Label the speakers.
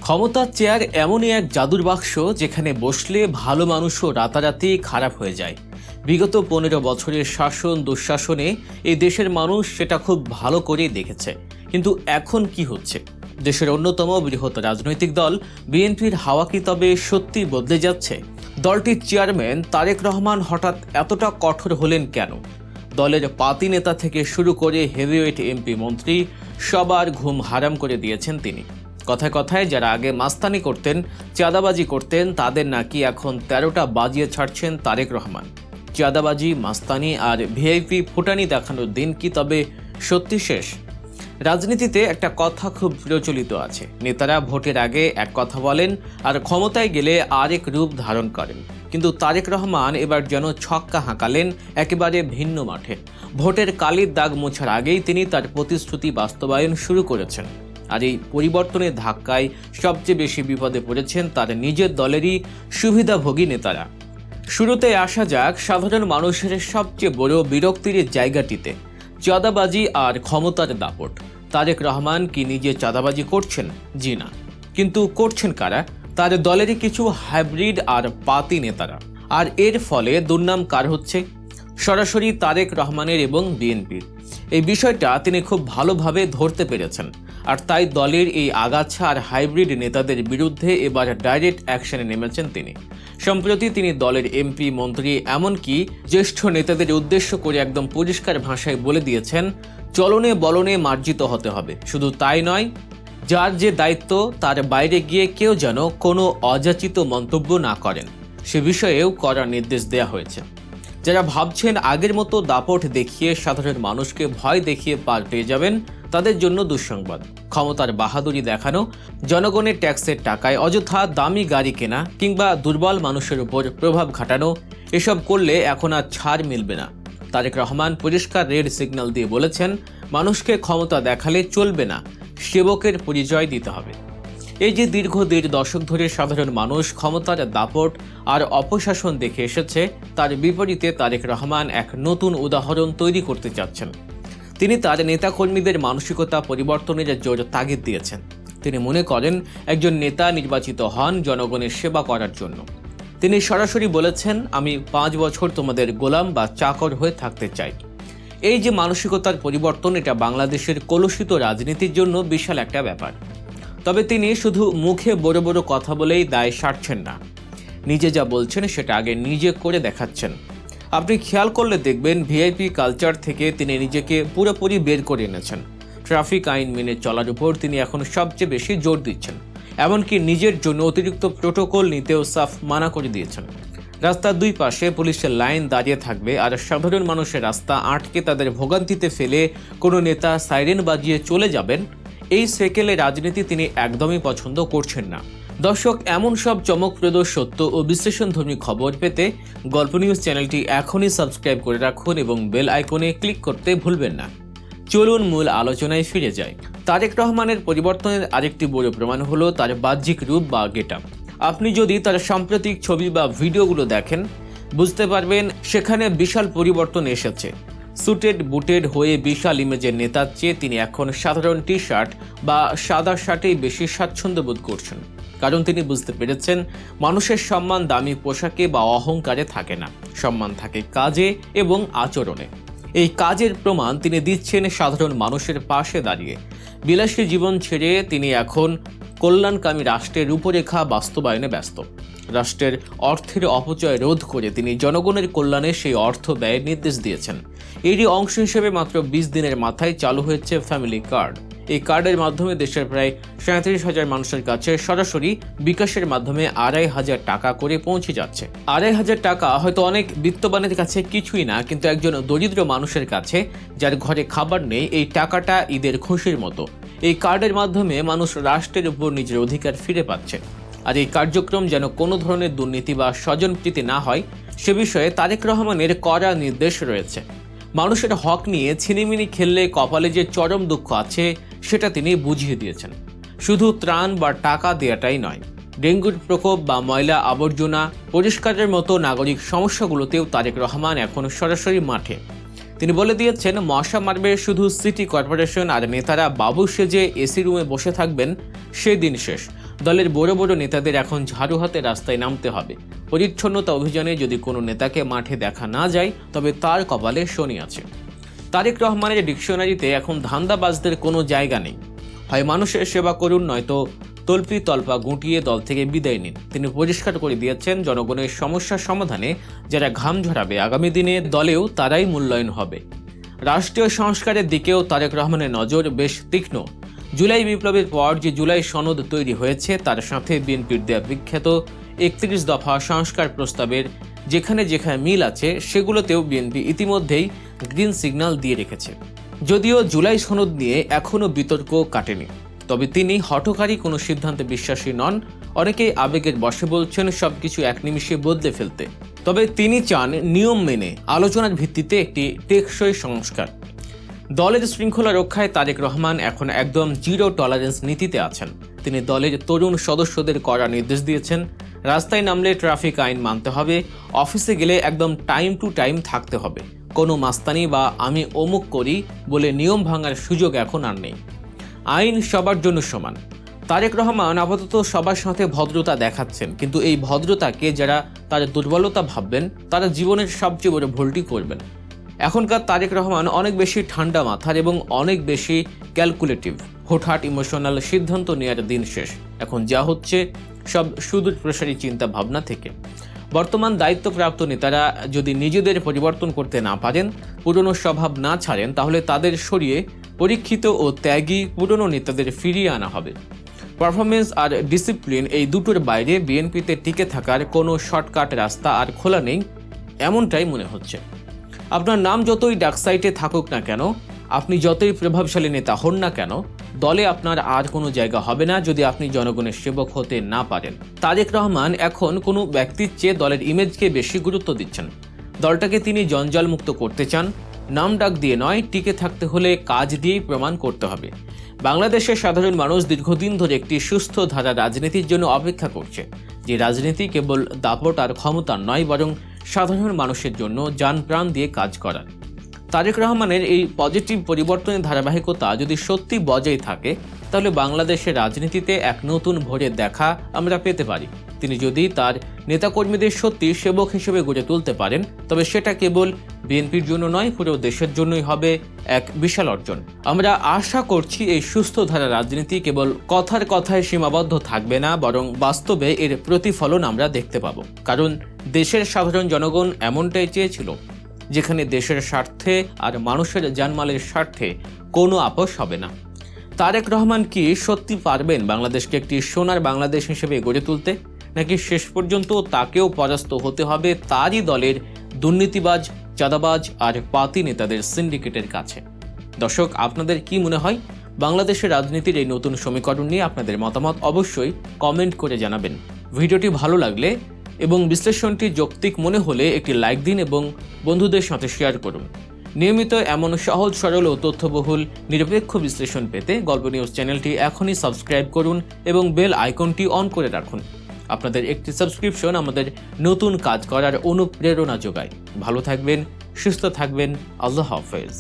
Speaker 1: ক্ষমতার চেয়ার এমনই এক জাদুর বাক্স যেখানে বসলে ভালো মানুষও রাতারাতি খারাপ হয়ে যায়। বিগত 15 বছরের শাসন দুঃশাসনে এই দেশের মানুষ সেটা খুব ভালো করেই দেখেছে। কিন্তু এখন কি হচ্ছে? দেশের অন্যতম বৃহৎ রাজনৈতিক দল বিএনপির হাওয়া কি তবে সত্যি বদলে যাচ্ছে? দলটির চেয়ারম্যান তারেক রহমান হঠাৎ এতটা কঠোর হলেন কেন? দলের পাতি নেতা থেকে শুরু করে হেভিওয়েট এমপি মন্ত্রী সবার ঘুম হারাম করে দিয়েছেন তিনি। কথায় কথায় যারা আগে মাস্তানি করতেন, চাঁদাবাজি করতেন, তাদের নাকি এখন 13টা বাজিয়ে ছাড়ছেন তারেক রহমান। চাঁদাবাজি, মাস্তানি আর ভিআইপি ফুটানি দেখানোর দিন কি তবে সত্যি শেষ? রাজনীতিতে একটা কথা খুব প্রচলিত আছে, নেতারা ভোটের আগে এক কথা বলেন আর ক্ষমতায় গেলে আরেক রূপ ধারণ করেন। কিন্তু তারেক রহমান এবার যেন ছক্কা হাঁকালেন একেবারে ভিন্ন মাঠে। ভোটের কালির দাগ মোছার আগেই তিনি তার প্রতিশ্রুতি বাস্তবায়ন শুরু করেছেন। আর এই পরিবর্তনের ধাক্কায় সবচেয়ে বেশি বিপদে পড়েছেন তার নিজের দলেরই সুবিধাভোগী নেতারা। শুরুতে আসা যাক সাধারণ মানুষের সবচেয়ে বড় বিরক্তির জায়গাটিতে, চাঁদাবাজি আর ক্ষমতার দাপট। তারেক রহমান কি নিজে চাঁদাবাজি করছেন? জি না। কিন্তু করছেন কারা? তার দলেরই কিছু হাইব্রিড আর পাতি নেতারা। আর এর ফলে দুর্নাম কার হচ্ছে? সরাসরি তারেক রহমানের এবং বিএনপির। এই বিষয়টা তিনি খুব ভালোভাবে ধরতে পেরেছেন, আর তাই দলের এই আগাছা আর হাইব্রিড নেতাদের বিরুদ্ধে এবার ডাইরেক্ট অ্যাকশনে নেমেছেন তিনি। সম্প্রতি তিনি দলের এমপি, মন্ত্রী, এমনকি জ্যেষ্ঠ নেতাদের উদ্দেশ্য করে একদম পরিষ্কার ভাষায় বলে দিয়েছেন, চলনে বলনে মার্জিত হতে হবে। শুধু তাই নয়, যার যে দায়িত্ব তার বাইরে গিয়ে কেউ যেন কোনো অযাচিত মন্তব্য না করেন, সে বিষয়েও কড়া নির্দেশ দেওয়া হয়েছে। যারা ভাবছেন আগের মতো দাপট দেখিয়ে সাধারণ মানুষকে ভয় দেখিয়ে পার পেয়ে যাবেন, তাদের জন্য দুঃসংবাদ। ক্ষমতার বাহাদুরি দেখানো, জনগণের ট্যাক্সের টাকায় অযথা দামি গাড়ি কেনা কিংবা দুর্বল মানুষের উপর প্রভাব খাটানো, এসব করলে এখন আর ছাড় মিলবে না। তারেক রহমান পরিষ্কার রেড সিগন্যাল দিয়ে বলেছেন, মানুষকে ক্ষমতা দেখালে চলবে না, সেবকের পরিচয় দিতে হবে। এই যে দীর্ঘ 1.5 দশক ধরে সাধারণ মানুষ ক্ষমতার দাপট আর অপশাসন দেখে এসেছে, তার বিপরীতে তারেক রহমান এক নতুন উদাহরণ তৈরি করতে চাচ্ছেন। তিনি তার নেতাকর্মীদের মানসিকতা পরিবর্তনের জোর তাগিদ দিয়েছেন। তিনি মনে করেন একজন নেতা নির্বাচিত হন জনগণের সেবা করার জন্য। তিনি সরাসরি বলেছেন, আমি 5 বছর তোমাদের গোলাম বা চাকর হয়ে থাকতে চাই। এই যে মানসিকতার পরিবর্তন, এটা বাংলাদেশের কলুষিত রাজনীতির জন্য বিশাল একটা ব্যাপার। তবে তিনি শুধু মুখে বড় বড় কথা বলেই দায় সারছেন না, নিজে যা বলছেন সেটা আগে নিজে করে দেখাচ্ছেন। আপনি খেয়াল করলে দেখবেন, ভিআইপি কালচার থেকে তিনি নিজেকে পুরোপুরি বের করে এনেছেন। ট্রাফিক আইন মেনে চলার উপর তিনি এখন সবচেয়ে বেশি জোর দিচ্ছেন। এমনকি নিজের জন্য অতিরিক্ত প্রোটোকল নিতেও সাফ মানা করে দিয়েছেন। রাস্তার 2 পাশে পুলিশের লাইন দাঁড়িয়ে থাকবে, আর সাধারণ মানুষের রাস্তা আটকে তাদের ভোগান্তিতে ফেলে কোনো নেতা সাইরেন বাজিয়ে চলে যাবেন, এই সেকেলে রাজনীতি তিনি একদমই পছন্দ করছেন না। দর্শক, এমন সব চমকপ্রদ সত্য ও বিশ্লেষণধর্মী খবর পেতে গল্প নিউজ চ্যানেলটি এখনই সাবস্ক্রাইব করে রাখুন এবং বেল আইকনে ক্লিক করতে ভুলবেন না। চলুন মূল আলোচনায় ফিরে যাই। তারেক রহমানের পরিবর্তনের আরেকটি বড় প্রমাণ হলো তার বাহ্যিক রূপ বা গেটআপ। আপনি যদি তার সাম্প্রতিক ছবি বা ভিডিওগুলো দেখেন, বুঝতে পারবেন সেখানে বিশাল পরিবর্তন এসেছে। সুটেড বুটেড হয়ে বিশাল ইমেজের নেতার চেয়ে তিনি এখন সাধারণ টি শার্ট বা সাদা শার্টেই বেশি স্বাচ্ছন্দ্য বোধ করছেন। কারণ তিনি বুঝতে পেরেছেন, মানুষের সম্মান দামি পোশাকে বা অহংকারে থাকে না, সম্মান থাকে কাজে এবং আচরণে। এই কাজের প্রমাণ তিনি দিচ্ছেন সাধারণ মানুষের পাশে দাঁড়িয়ে। বিলাসী জীবন ছেড়ে তিনি এখন কল্যাণকামী রাষ্ট্রের রূপরেখা বাস্তবায়নে ব্যস্ত। রাষ্ট্রের অর্থের অপচয় রোধ করে তিনি জনগণের কল্যাণে সেই অর্থ ব্যয়ের নির্দেশ দিয়েছেন। এরই অংশ হিসেবে মাত্র 20 দিনের মাথায় চালু হয়েছে ফ্যামিলি কার্ড। এই কার্ডের মাধ্যমে দেশের প্রায় 37,000 মানুষের কাছে সরাসরি বিকাশের মাধ্যমে 2,500 টাকা করে পৌঁছে যাচ্ছে। 2,500 টাকা হয়তো অনেক বিত্তবানের কাছে কিছুই না, কিন্তু একজন দরিদ্র মানুষের কাছে, যার ঘরে খাবার নেই, এই টাকাটা ঈদের খুশির মতো। এই কার্ডের মাধ্যমে মানুষ রাষ্ট্রের উপর নিজের অধিকার ফিরে পাচ্ছে। আর এই কার্যক্রম যেন কোনো ধরনের দুর্নীতি বা স্বজনপ্রীতি না হয়, সে বিষয়ে তারেক রহমানের কড়া নির্দেশ রয়েছে। মানুষের হক নিয়ে ছিনিমিনি খেললে কপালে যে চরম দুঃখ আছে, সেটা তিনি বুঝিয়ে দিয়েছেন। শুধু ত্রাণ বা টাকা দেওয়াটাই নয়, ডেঙ্গুর প্রকোপ বা ময়লা আবর্জনা পরিষ্কারের মতো নাগরিক সমস্যাগুলোতেও তারেক রহমান এখন সরাসরি মাঠে। তিনি বলে দিয়েছেন, মশা মারবে শুধু সিটি কর্পোরেশন, আর নেতারা বাবু সেজে এসি রুমে বসে থাকবেন, সেই দিন শেষ। দলের বড় বড় নেতাদের এখন ঝাড়ু হাতে রাস্তায় নামতে হবে। পরিচ্ছন্নতা অভিযানে যদি কোনো নেতাকে মাঠে দেখা না যায়, তবে তার কপালে শনি আছে। তারেক রহমানের ডিকশনারিতে এখন ধান্দাবাজদের কোনো জায়গা নেই। হয় মানুষের সেবা করুন, নয়তো তল্পি তল্পা গুটিয়ে দল থেকে বিদায় নিন। তিনি পরিষ্কার করে দিয়েছেন, জনগণের সমস্যার সমাধানে যারা ঘাম ঝরাবে আগামী দিনে দলেও তারাই মূল্যায়ন হবে। রাষ্ট্রীয় সংস্কারের দিকেও তারেক রহমানের নজর বেশ তীক্ষ্ণ। জুলাই বিপ্লবের পর যে জুলাই সনদ তৈরি হয়েছে, তার সাথে বিএনপির দেয়া বিখ্যাত 31 দফা সংস্কার প্রস্তাবের যেখানে যেখানে মিল আছে, সেগুলোতেও বিএনপি ইতিমধ্যেই গ্রিন সিগন্যাল দিয়ে রেখেছে। যদিও জুলাই সনদ নিয়ে এখনও বিতর্ক কাটেনি, তবে তিনি হঠকারী কোনো সিদ্ধান্তে বিশ্বাসী নন। অনেকেই আবেগের বশে বলছেন সবকিছু এক নিমিষে বদলে ফেলতে, তবে তিনি চান নিয়ম মেনে আলোচনার ভিত্তিতে একটি টেকসই সংস্কার। দলের শৃঙ্খলা রক্ষায় তারেক রহমান এখন একদম জিরো টলারেন্স নীতিতে আছেন। তিনি দলের তরুণ সদস্যদের কড়া নির্দেশ দিয়েছেন, রাস্তায় নামলে ট্রাফিক আইন মানতে হবে, অফিসে গেলে একদম টাইম টু টাইম থাকতে হবে, কোনো মাস্তানি বা আমি অমুক করি বলে নিয়ম ভাঙার সুযোগ এখন আর নেই। আইন সবার জন্য সমান। তারেক রহমান আপাতত সবার সাথে ভদ্রতা দেখাচ্ছেন, কিন্তু এই ভদ্রতাকে যারা তার দুর্বলতা ভাববেন, তারা জীবনের সবচেয়ে বড় ভুলটি করবেন। এখনকার তারেক রহমান অনেক বেশি ঠান্ডা মাথার এবং অনেক বেশি ক্যালকুলেটিভ। হুটহাট ইমোশনাল সিদ্ধান্ত নেওয়ার দিন শেষ। এখন যা হচ্ছে সব সুদূর প্রসারী চিন্তা ভাবনা থেকে। বর্তমান দায়িত্বপ্রাপ্ত নেতারা যদি নিজেদের পরিবর্তন করতে না পারেন, পুরনো স্বভাব না ছাড়েন, তাহলে তাদের সরিয়ে পরীক্ষিত ও ত্যাগী পুরনো নেতাদের ফিরিয়ে আনা হবে। পারফরমেন্স আর ডিসিপ্লিন, এই দুটোর বাইরে বিএনপিতে টিকে থাকার কোনো শর্টকাট রাস্তা আর খোলা নেই, এমনটাই মনে হচ্ছে। আপনার নাম যতই ডাকসাইটে থাকুক না কেন, আপনি যতই প্রভাবশালী নেতা হন না কেন, দলে আপনার আর কোনো জায়গা হবে না যদি আপনি জনগণের সেবক হতে না পারেন। তারেক রহমান এখন কোনো ব্যক্তির চেয়ে দলের ইমেজকে বেশি গুরুত্ব দিচ্ছেন। দলটাকে তিনি জঞ্জালমুক্ত করতে চান, নাম ডাক দিয়ে নয়। টিকে থাকতে হলে কাজ দিয়েই প্রমাণ করতে হবে। বাংলাদেশের সাধারণ মানুষ দীর্ঘদিন ধরে একটি সুস্থ ধারা রাজনীতির জন্য অপেক্ষা করছে, যে রাজনীতি কেবল দাপট আর ক্ষমতার নয়, বরং সাধারণ মানুষের জন্য জান প্রাণ দিয়ে কাজ করার। তারেক রহমানের এই পজিটিভ পরিবর্তনের ধারাবাহিকতা যদি সত্যি বজায় থাকে, তাহলে বাংলাদেশের রাজনীতিতে এক নতুন ভোরের দেখা আমরা পেতে পারি। তিনি যদি তার নেতাকর্মীদের সত্যি সেবক হিসেবে গড়ে তুলতে পারেন, তবে সেটা কেবল বিএনপির জন্য নয়, পুরো দেশের জন্যই হবে এক বিশাল অর্জন। আমরা আশা করছি এই সুস্থ ধারা রাজনীতি কেবল কথার কথায় সীমাবদ্ধ থাকবে না, বরং বাস্তবে এর প্রতিফলন আমরা দেখতে পাবো। কারণ দেশের সাধারণ জনগণ এমনটাই চেয়েছিল, যেখানে দেশের স্বার্থে আর মানুষের জানমালের স্বার্থে কোনো আপোষ হবে না। তারেক রহমান কি সত্যি পারবেন বাংলাদেশকে একটি সোনার বাংলাদেশ হিসেবে গড়ে তুলতে, নাকি শেষ পর্যন্ত তাকেও পরাস্ত হতে হবে তারই দলের দুর্নীতিবাজ, চাঁদাবাজ আর পাতি নেতাদের সিন্ডিকেটের কাছে? দর্শক, আপনাদের কি মনে হয় বাংলাদেশের রাজনীতির এই নতুন সমীকরণ নিয়ে? আপনাদের মতামত অবশ্যই কমেন্ট করে জানাবেন। ভিডিওটি ভালো লাগলে এবং বিশ্লেষণটি যৌক্তিক মনে হলে একটি লাইক দিন এবং বন্ধুদের সাথে শেয়ার করুন। নিয়মিত এমন সহজ সরল ও তথ্যবহুল নিরপেক্ষ বিশ্লেষণ পেতে গল্প নিউজ চ্যানেলটি এখনই সাবস্ক্রাইব করুন এবং বেল আইকনটি অন করে রাখুন। আপনাদের একটি সাবস্ক্রিপশন আমাদের নতুন কাজ করার অনুপ্রেরণা যোগায়। ভালো থাকবেন, সুস্থ থাকবেন। আল্লাহ হাফেজ।